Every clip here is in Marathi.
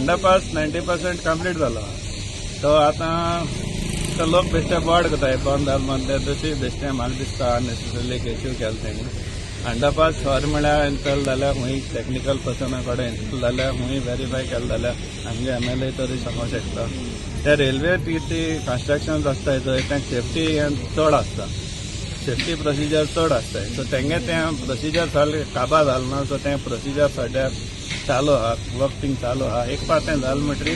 अंडरपास 90% कंप्लीट जालो तो आतां तो लोक बेश्टे बोर्ड करताय बंद जाल म्हणते तशी बेश्टे म्हाका दिसता अननेसेसरली केसीव केला तेणी अंडरपास खरें म्हळ्यार इंस्टॉल जाल्यार खूंय टॅक्निकल पर्सना कडेन इंस्टॉल जाल्यार खूंय व्हेरीफाय केलें जाल्यार आमगे MLA तरी सांगूंक शकता ते रेल्वे ती कन्स्ट्रक्शन आसताय थंय तें सेफ्टी चड आसता सेफ्टी प्रोसिजर चड आसताय सो तेंगे तें प्रोसिजर सारकें काबार जालें ना सो तें प्रोसिजर सद्याक चालू आहा वर्किंग चालू आहा एक पार्ट तें जालें म्हणटरी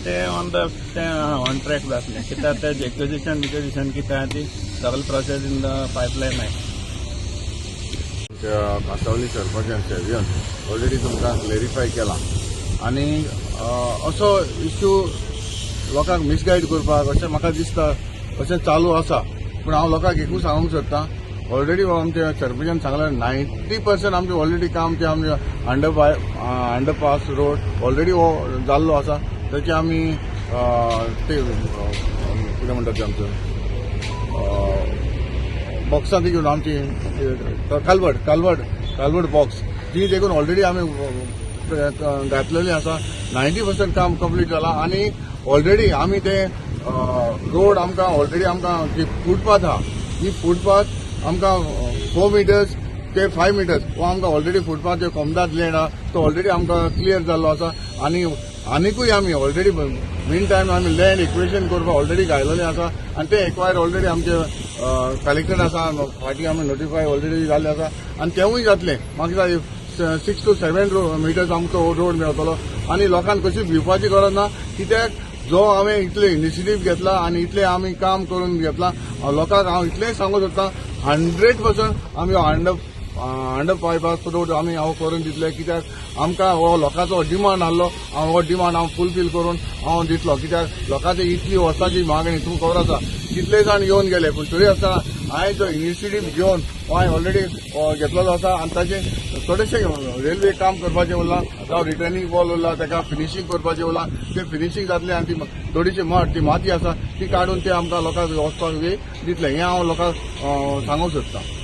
तें ऑन ट्रॅक जातलें कित्याक तें एक्विजिशन कितें आहा ती सगळी प्रोसेस इन द पायपलायन आहा कासावली सरपंचान सेव्हियन ऑलरेडी तुमकां क्लेरिफाय केला आनी असो इश्यू लोकांक मिसगायड करपाक अशें म्हाका दिसता अशें चालू आसा पूण हांव लोकांक एकूच सांगूंक सोदतां ऑलरेडी आमच्या सरपंचान सांगलें 90% आमचें ऑलरेडी काम तें आमचे अंडरपास रोड ऑलरेडी हो जाल्लो आसा ताचे आमी ते कितें म्हणटात तें आमचो बॉक्सां ती घेवन आमची कालवड बॉक्स ती देखून ऑलरेडी आमी घातलेली आसा 90% काम कंप्लीट जाला आनी ऑलरेडी आमी ते रोड आमकां ऑलरेडी आमकां जी फुटपाथ आहा ही फुटपाथ आमकां 4 मिटर्स ते 5 मिटर्स हो आमकां ऑलरेडी फुटपाथ जो कोमदाद लँड आहा तो ऑलरेडी आमकां क्लियर जाल्लो आसा आनीकूय आमी ऑलरेडी मीन टायम आमी लँड इक्वेशन करपाक ऑलरेडी घायलेलें आसा आनी ते एक्वायर ऑलरेडी आमचे कलेक्टेड आसा फाटीं आमी नोटिफाय ऑलरेडी जाल्ले आसा आनी तेवूय जातलें म्हाका 6 to 7 मिटर्स आमकां रोड मेळटलो आनी लोकांक कशी भिवपाची गरज ना कित्याक जो हांवें इतले इनिशिएटीव घेतला आनी इतलें आमी काम करून घेतला लोकांक हांव इतलेंय सांगूंक सोदतां 100% आमी अंडर पायपास रोड आमी हांव करून दितले कित्याक आमकां हो लोकांचो डिमांड आहलो हो डिमांड हांव फुलफील करून हांव दितलो कित्याक लोकांची इतली वर्सांची मागणी तुमकां खबर आसा कितले जाण येवन गेले पूण तरी आसतना हांवें जो इनिशिएटीव घेवन हांवें ऑलरेडी घेतलेलो आसा आनी ताचे थोडेशे रेल्वे काम करपाचें उरलां जावं रिटर्निंग वॉल उरला ताका फिनिशींग करपाचें उरलां तें फिनिशींग जातलें आनी ती थोडीशी ती माती आसा ती काडून ते आमकां लोकांक वचपाक वेळ दितले हें हांव लोकांक सांगूंक सोदतां